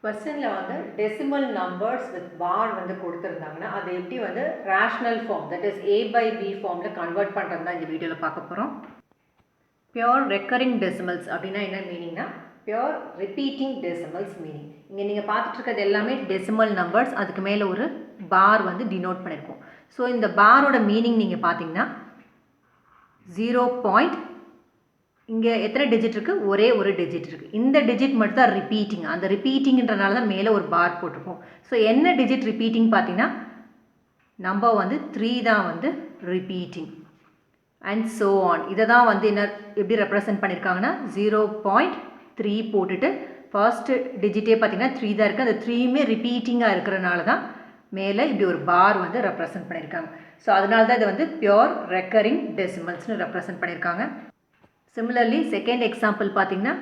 क्वेश्चनல வந்து decimal numbers with bar வந்து கொடுத்திருந்தாங்கன்னா அது எப்படி வந்து rational form that is a by b formல convert பண்றதுன்னு தான் இந்த வீடியோல பார்க்க போறோம். Pure recurring decimals அப்படினா என்ன மீனிங்னா pure repeating decimals meaning. இங்க நீங்க பார்த்துட்டு இருக்கிறது எல்லாமே decimal numbers, அதுக்கு மேல ஒரு bar வந்து denote பண்ணிருக்கோம். சோ இந்த பாரோட மீனிங் நீங்க பாத்தீங்கன்னா 0. இங்க எத்தனை டிஜிட் இருக்கு? ஒரே ஒரு டிஜிட் இருக்கு. இந்த டிஜிட் மட்டும் தான் ரிப்பீட்டிங். அந்த ரிப்பீட்டிங்ன்றனால தான் மேலே ஒரு பார் போட்டிருக்கோம். ஸோ என்ன டிஜிட் ரிப்பீட்டிங் பார்த்தீங்கன்னா நம்பர் வந்து 3 தான் வந்து ரிப்பீட்டிங் அண்ட் ஸோ ஆன். இதை தான் வந்து என்ன எப்படி ரெப்ரசன்ட் பண்ணியிருக்காங்கன்னா 0.3 போட்டுட்டு ஃபர்ஸ்ட் டிஜிட்டே பார்த்தீங்கன்னா 3 தான் இருக்குது. அந்த 3மே ரிப்பீட்டிங்காக இருக்கிறனால தான் மேலே இப்படி ஒரு பார் வந்து ரெப்ரசன்ட் பண்ணியிருக்காங்க. ஸோ அதனால தான் இதை வந்து பியோர் ரெக்கரிங் டெசிமல்ஸ்னு ரெப்ரசன்ட் பண்ணியிருக்காங்க. Similarly, second example பார்த்தீங்கன்னா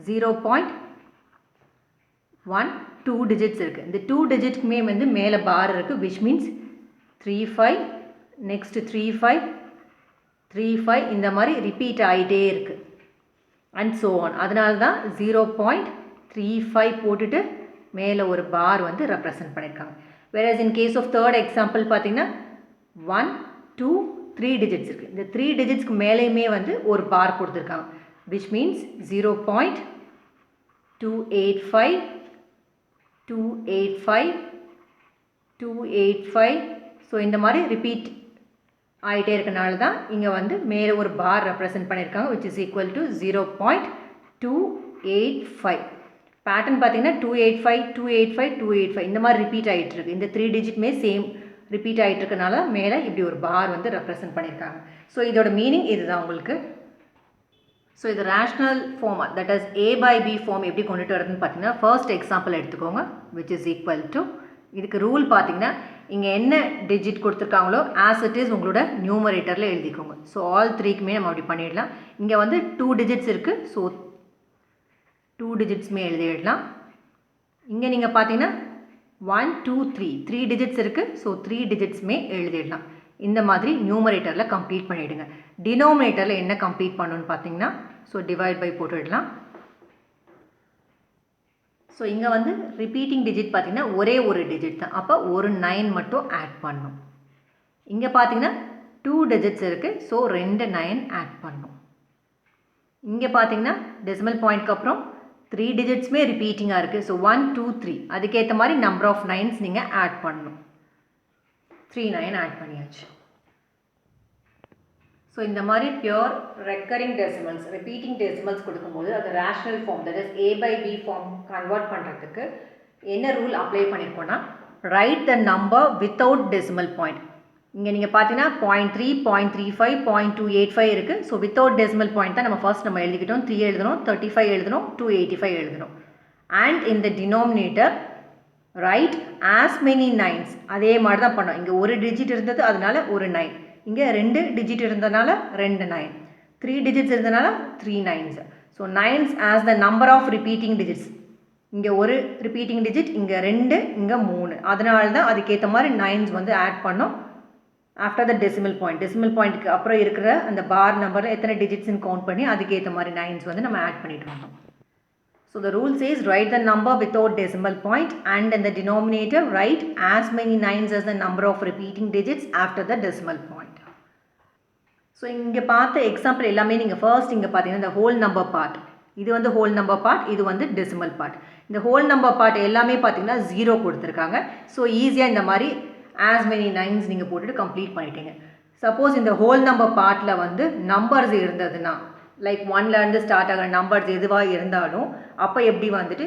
0.1 2 digits இருக்குது. இந்த 2 digitக்குமே வந்து மேலே பார் இருக்குது, which means 35 next 35 35 இந்த மாதிரி ரிப்பீட் ஆகிட்டே இருக்குது அண்ட் ஸோ ஆன். அதனால தான் 0.35 போட்டுட்டு மேலே ஒரு பார் வந்து ரெப்ரசன்ட் பண்ணியிருக்காங்க. whereas in case of third example பார்த்தீங்கன்னா 1 2 3 digits இருக்குது. இந்த 3 digitsக்கு மேலேயுமே வந்து ஒரு பார் கொடுத்துருக்காங்க, which means 0.285 285 285. ஸோ இந்த மாதிரி ரிப்பீட் ஆகிட்டே இருக்கனால தான் இங்கே வந்து மேலே ஒரு பார் ரெப்ரசன்ட் பண்ணியிருக்காங்க, which is equal to 0.285. Pattern பார்த்தீங்கன்னா 285 285 285 இந்த மாதிரி ரிப்பீட் ஆகிட்டு இருக்கு. இந்த 3 டிஜிட்மே சேம் ரிப்பீட் ஆகிட்டு இருக்கனால மேலே இப்படி ஒரு பார் வந்து ரெப்ரசன்ட் பண்ணியிருக்காங்க. ஸோ இதோட மீனிங் இதுதான் உங்களுக்கு. ஸோ இது rational form, that is a by b form எப்படி கொண்டுட்டு வரதுன்னு பார்த்தீங்கன்னா ஃபர்ஸ்ட் எக்ஸாம்பிள் எடுத்துக்கோங்க, விச் இஸ் ஈக்குவல் டு இதுக்கு ரூல் பார்த்தீங்கன்னா இங்கே என்ன டிஜிட் கொடுத்துருக்காங்களோ ஆஸ் இட் இஸ் உங்களோட நியூமரேட்டரில் எழுதிக்கோங்க. ஸோ ஆல் 3க்குமே நம்ம அப்படி பண்ணிடலாம். இங்கே வந்து 2 டிஜிட்ஸ் இருக்குது, ஸோ 2 டிஜிட்ஸுமே எழுதிடலாம். இங்கே நீங்கள் பார்த்தீங்கன்னா 1 2 3 டிஜிட்ஸ் இருக்குது, ஸோ 3 டிஜிட்ஸுமே எழுதிடலாம். இந்த மாதிரி நியூமரேட்டரில் கம்ப்ளீட் பண்ணிவிடுங்க. டினோமினேட்டரில் என்ன கம்ப்ளீட் பண்ணணும்னு பார்த்தீங்கன்னா ஸோ டிவைட் பை போட்டுடலாம். ஸோ இங்கே வந்து ரிப்பீட்டிங் டிஜிட் பார்த்தீங்கன்னா ஒரே ஒரு டிஜிட் தான், அப்போ ஒரு 9 மட்டும் ஆட் பண்ணணும். இங்கே பார்த்தீங்கன்னா 2 டிஜிட்ஸ் இருக்குது, ஸோ 2 9 ஆட் பண்ணணும். இங்கே பார்த்தீங்கன்னா டெசிமல் பாயிண்ட்க்கு அப்புறம் 3 டிஜிட்ஸுமே ரிப்பீட்டிங்காக இருக்குது, ஸோ 1 2 3 அதுக்கேற்ற மாதிரி நம்பர் ஆஃப் 9s நீங்கள் ஆட் பண்ணணும். 3 9 ஆட் பண்ணியாச்சு. ஸோ இந்த மாதிரி pure recurring decimals repeating decimals கொடுக்கும்போது அது rational form, that is a by b form convert பண்ணுறதுக்கு என்ன ரூல் அப்ளை பண்ணியிருக்கோன்னா write the number without decimal point. இங்கே நீங்கள் பார்த்தீங்கன்னா 0.3 0.35 0.285 இருக்குது. ஸோ வித்தவுட் டெசிமல் பாயிண்ட் தான் நம்ம ஃபர்ஸ்ட் நம்ம எழுதிக்கிட்டோம். 3 எழுதணும், 35 எழுதணும், 285 எழுதணும். அண்ட் இந்த denominator right as many 9s அதே மாதிரி தான் பண்ணோம். இங்கே ஒரு டிஜிட் இருந்தது அதனால ஒரு 9, இங்கே 2 டிஜிட் இருந்ததுனால 2 9, 3 டிஜிட்ஸ் இருந்ததுனால 3 9s. So 9s as the number of repeating digits. இங்கே ஒரு ரிப்பீட்டிங் டிஜிட், இங்கே 2, இங்கே 3, அதனால தான் அதுக்கேற்ற மாதிரி 9s வந்து ஆட் பண்ணோம். After the decimal point, decimal பாயிண்ட்டுக்கு அப்புறம் இருக்கிற அந்த பார் நம்பரில் எத்தனை டிஜிட்ஸ்ன்னு கவுண்ட் பண்ணி அதுக்கேற்ற மாதிரி 9s வந்து நம்ம ஆட் பண்ணிட்டு வந்தோம். So the rule says write the number without decimal point and in the denominator write as many 9s as the number of repeating digits after the decimal point. So இங்கே பார்த்த example எல்லாமே நீங்கள் first இங்கே பார்த்தீங்கன்னா இந்த whole number part, இது வந்து whole number part, இது வந்து டெசிமல் பார்ட். இந்த ஹோல் நம்பர் பார்ட் எல்லாமே பார்த்தீங்கன்னா 0 கொடுத்துருக்காங்க. ஸோ ஈஸியாக இந்த மாதிரி as many 9s நீங்கள் போட்டுட்டு கம்ப்ளீட் பண்ணிட்டீங்க. சப்போஸ் இந்த ஹோல் நம்பர் பார்ட்டில் வந்து நம்பர்ஸ் இருந்ததுன்னா லைக் 1லேருந்து ஸ்டார்ட் ஆகிற நம்பர்ஸ் எதுவாக இருந்தாலும் அப்போ எப்படி வந்துட்டு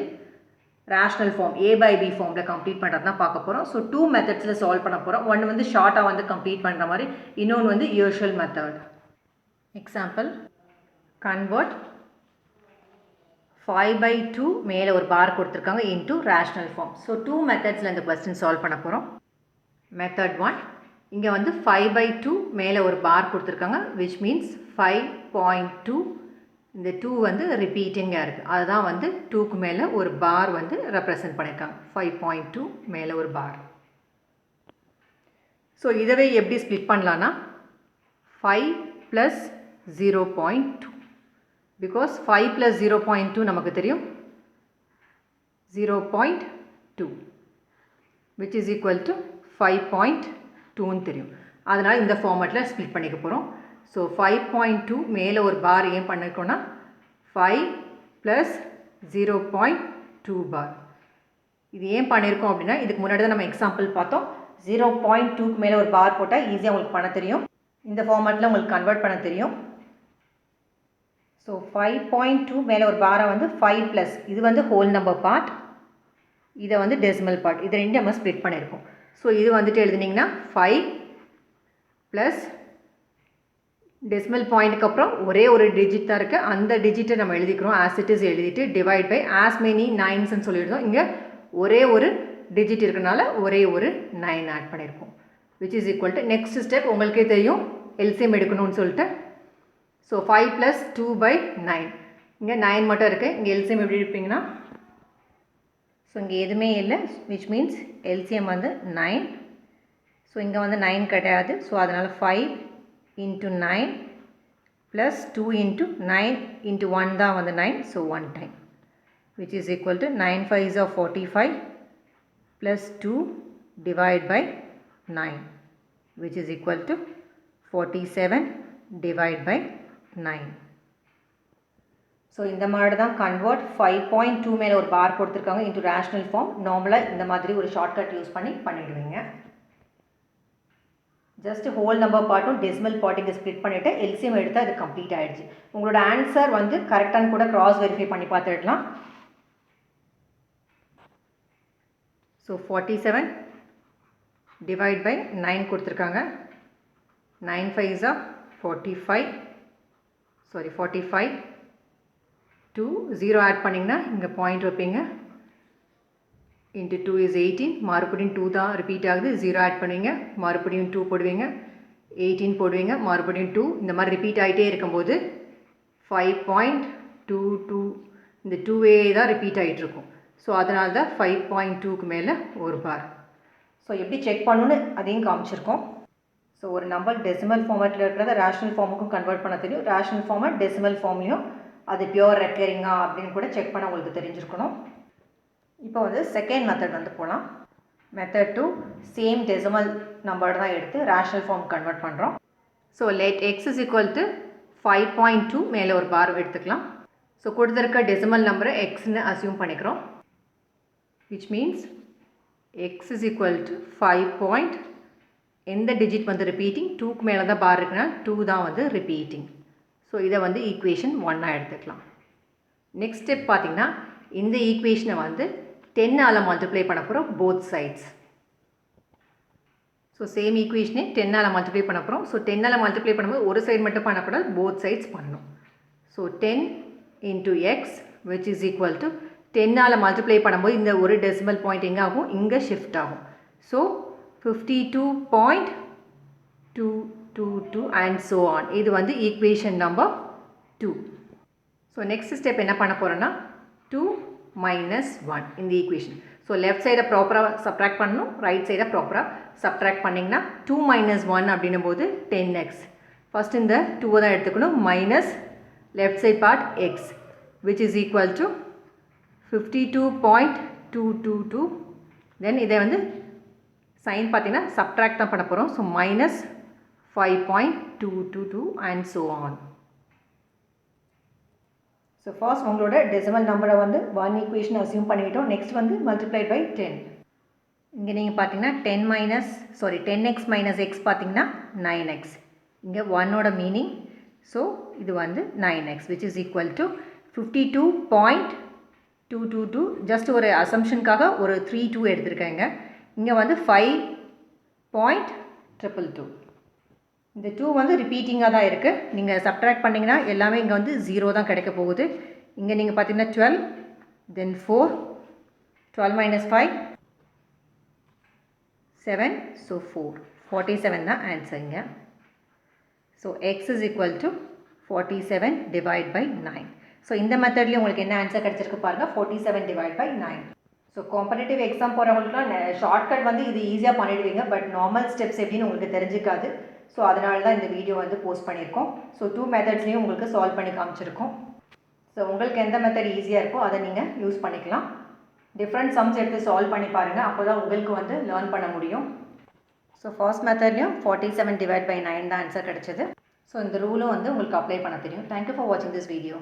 rational form a by b ஃபார்மில் கம்ப்ளீட் பண்ணுறது தான் பார்க்க போகிறோம். ஸோ 2 மெத்தட்ஸில் சால்வ் பண்ண போகிறோம். ஒன்று வந்து ஷார்ட்டாக வந்து கம்ப்ளீட் பண்ணுற மாதிரி, இன்னொன்று வந்து யூஷுவல் மெத்தட். எக்ஸாம்பிள் கன்வெர்ட் 5/2 மேலே ஒரு பார் கொடுத்துருக்காங்க இன்டூ ரேஷ்னல் ஃபார்ம். ஸோ 2 மெத்தட்ஸில் இந்த கொஸ்டின் சால்வ் பண்ண போகிறோம். மெத்தட் 1, இங்கே வந்து 5/2 மேலே ஒரு பார் கொடுத்துருக்காங்க, which means 5.2. இந்த 2 வந்து ரிப்பீட்டிங்காக இருக்குது, அதுதான் வந்து 2க்கு மேலே ஒரு பார் வந்து ரெப்ரசன்ட் பண்ணியிருக்காங்க. 5.2 மேலே ஒரு பார். ஸோ இதவே எப்படி ஸ்ப்ளிட் பண்ணலான்னா 5 + 0.2, பிகாஸ் 5 + 0.2 நமக்கு தெரியும் 0.2 which is equal to 5.2 தெரியும். அதனால் இந்த ஃபார்மேட்டில் ஸ்ப்ளிட் பண்ணிக்க போகிறோம். ஸோ 5.2 மேலே ஒரு பார் ஏன் பண்ணிக்கோன்னா 5 + 0.2 பார். இது ஏன் பண்ணியிருக்கோம் அப்படின்னா இதுக்கு முன்னாடி தான் நம்ம எக்ஸாம்பிள் பார்த்தோம். 0.2க்கு மேலே ஒரு பார் போட்டால் ஈஸியாக உங்களுக்கு பண்ண தெரியும். இந்த ஃபார்மேட்டில் உங்களுக்கு கன்வெர்ட் பண்ண தெரியும். ஸோ 5.2 மேலே ஒரு பாரை வந்து 5 + இது வந்து ஹோல் நம்பர் பார்ட், இதை வந்து டெசிமல் பார்ட், இதை ரெண்டு நம்ம ஸ்ப்ளிட் பண்ணியிருக்கோம். ஸோ இது வந்துட்டு எழுதுனீங்கன்னா 5 + டெசிமல் பாயிண்ட்டுக்கு அப்புறம் ஒரே ஒரு டிஜிட் தான் இருக்குது, அந்த டிஜிட்டை நம்ம எழுதிக்கிறோம் ஆஸ் இட் இஸ் எழுதிட்டு டிவைட் பை ஆஸ் மெனி 9ஸ்ன்னு சொல்லியிருந்தோம். இங்கே ஒரே ஒரு டிஜிட் இருக்கிறனால ஒரே ஒரு 9 ஆட் பண்ணியிருக்கோம். Which is equal to next step உங்களுக்கே தெரியும் எல்சிஎம் எடுக்கணும்னு சொல்லிட்டு. ஸோ 5 + 2/9, இங்கே 9 மட்டும் இருக்குது. இங்கே எல்சிஎம் எப்படி எடுப்பீங்கன்னா, ஸோ இங்கே எதுவுமே இல்லை, விச் மீன்ஸ் எல்சிஎம் வந்து 9. ஸோ இங்கே வந்து 9 கிடையாது. ஸோ அதனால் 5 × 9 + 2 × 9 × 1 தான் வந்து 9. So 1 time, which is equal to 9 5s are 45 plus 2 divide by 9, which is equal to 47 divide by 9. So இந்த மாதிரி தான் கன்வெர்ட் 5.2 மேலே ஒரு பார் கொடுத்துருக்காங்க இன்ட்டு ரேஷ்னல் ஃபார்ம். நார்மலாக இந்த மாதிரி ஒரு ஷார்ட்கட் யூஸ் பண்ணி பண்ணிவிடுவீங்க. ஜஸ்ட் ஹோல் நம்பர் பார்ட்டும் டெசிமல் பார்ட் இங்கே ஸ்ப்ளிட் பண்ணிவிட்டு எல்சிஎம் எடுத்தால் அது கம்ப்ளீட் ஆகிடுச்சு. உங்களோட ஆன்சர் வந்து கரெக்டானு கூட க்ராஸ் வெரிஃபை பண்ணி பார்த்துடலாம். ஸோ 47 டிவைட் பை 9 கொடுத்துருக்காங்க. 9 5s are 45, சாரி 45, 2 0 ஆட் பண்ணிங்கன்னா இங்கே பாயிண்ட் வைப்பீங்க. இன்ட்டு 2 is 18, மறுபடியும் 2 தான் ரிப்பீட் ஆகுது, 0 ஆட் பண்ணுவீங்க, மறுபடியும் 2 போடுவீங்க, 18 போடுவீங்க, மறுபடியும் 2, இந்த மாதிரி ரிப்பீட் ஆகிட்டே இருக்கும்போது 5.22 இந்த 2a தான் ரிப்பீட் ஆகிட்டுருக்கும். ஸோ அதனால தான் 5.2க்கு மேலே ஒரு பார். ஸோ எப்படி செக் பண்ணணுன்னு அதையும் காமிச்சிருக்கோம். ஸோ ஒரு நம்பர் டெசிமல் ஃபார்மேட்டில் இருக்கிறத ரேஷ்னல் ஃபார்முக்கும் கன்வெர்ட் பண்ண தெரியும். ரேஷ்னல் ஃபார்மேட் டெசிமல் ஃபார்ம்லையும் அது பியூர் ரெக்கரிங்கா அப்படின்னு கூட செக் பண்ண உங்களுக்கு தெரிஞ்சிருக்கணும். இப்போ வந்து செகண்ட் மெத்தட் வந்து போகலாம். மெத்தட் 2 சேம் டெசிமல் நம்பர் தான் எடுத்து ரேஷ்னல் ஃபார்ம் கன்வெர்ட் பண்ணுறோம். So let x is equal to 5.2 மேலே ஒரு பார் எடுத்துக்கலாம். ஸோ கொடுத்துருக்க டெசிமல் நம்பரை எக்ஸ்ன்னு அசியூம் பண்ணிக்கிறோம். which means x is equal to 5. எந்த டிஜிட் வந்து ரிப்பீட்டிங், 2க்கு மேலே தான் பார் இருக்குன்னா 2 தான் வந்து ரிப்பீட்டிங். ஸோ இதை வந்து ஈக்குவேஷன் 1 எடுத்துக்கலாம். நெக்ஸ்ட் ஸ்டெப் பார்த்திங்கன்னா இந்த ஈக்குவேஷனை வந்து 10ஆல் மல்டிப்ளை பண்ண போகிறோம் போத் சைட்ஸ். ஸோ சேம் ஈக்குவேஷனே 10ஆல் மல்டிப்ளை பண்ண போகிறோம். ஸோ 10ஆல் மல்டிப்ளை பண்ணும்போது ஒரு சைடு மட்டும் பண்ணக்கூடாது, போத் சைட்ஸ் பண்ணணும். So 10 × x which is equal to 10ஆல் மல்டிப்ளை பண்ணும்போது இந்த ஒரு டெசிமல் பாயிண்ட் எங்கே ஆகும், இங்கே ஷிஃப்ட் ஆகும். So 52.222 and so on. இது வந்து equation number 2. So next step என்ன பண்ண போகிறோன்னா 2 - 1 இந்த ஈக்குவேஷன். ஸோ லெஃப்ட் சைடை ப்ராப்பராக சப்ட்ராக்ட் பண்ணணும், ரைட் சைடை ப்ராப்பராக சப்ட்ராக்ட் பண்ணிங்கன்னா 2 - 1 அப்படின்னும் போது 10x. ஃபஸ்ட் இந்த 2 தான் எடுத்துக்கணும், minus left side part x which is equal to 52.222. Then இதை வந்து சைன் பார்த்தீங்கன்னா சப்ட்ராக்ட் தான் பண்ண போகிறோம். So minus 5.222 and so on. So first உங்களோட டெசிமல் நம்பரை வந்து 1 ஈக்குவேஷன் அசியூம் பண்ணிவிட்டோம். நெக்ஸ்ட் வந்து மல்டிப்ளைட் பை 10. இங்கே நீங்கள் பார்த்தீங்கன்னா 10x - x பார்த்தீங்கன்னா 9x. இங்கே 1ஓட மீனிங், ஸோ இது வந்து 9x which is equal to 52.222. Just ஒரு அசம்ஷனுக்காக ஒரு 32 எடுத்துருக்கேங்க. இங்கே வந்து 5.222. இந்த 2 வந்து ரிப்பீட்டிங்காக தான் இருக்குது. நீங்கள் சப்ட்ராக்ட் பண்ணிங்கன்னா எல்லாமே இங்கே வந்து 0 தான் கிடைக்க போகுது. இங்கே நீங்கள் பார்த்தீங்கன்னா 12, தென் 4, 12 - 5, 7, ஸோ 4, 47 தான் ஆன்சருங்க. So x is equal to 47 divide by 9. So இந்த மெத்தட்லேயும் உங்களுக்கு என்ன ஆன்சர் கிடச்சிருக்கு பாருங்கள், 47 divide by 9. So competitive exam போகிறவங்களுக்குலாம் ஷார்ட்கட் வந்து இது ஈஸியாக பண்ணிடுவீங்க, பட் நார்மல் ஸ்டெப்ஸ் எப்படின்னு உங்களுக்கு தெரிஞ்சிக்காது. ஸோ அதனால தான் இந்த வீடியோ வந்து போஸ்ட் பண்ணியிருக்கோம். ஸோ 2 மெத்தட்ஸ்லேயும் உங்களுக்கு சால்வ் பண்ணி காமிச்சிருக்கோம். ஸோ உங்களுக்கு எந்த மெத்தட் ஈஸியாக இருக்கோ அதை நீங்கள் யூஸ் பண்ணிக்கலாம். டிஃப்ரெண்ட் சம்ஸ் எடுத்து சால்வ் பண்ணி பாருங்கள். அப்போ தான் உங்களுக்கு வந்து லேர்ன் பண்ண முடியும். ஸோ ஃபர்ஸ்ட் மெத்தட்லையும் 47 டிவைட் பை 9 தான் ஆன்சர் கிடச்சிது. ஸோ இந்த ரூலும் வந்து உங்களுக்கு அப்ளை பண்ண தெரியும். தேங்க்யூ ஃபார் வாட்சிங் திஸ் வீடியோ.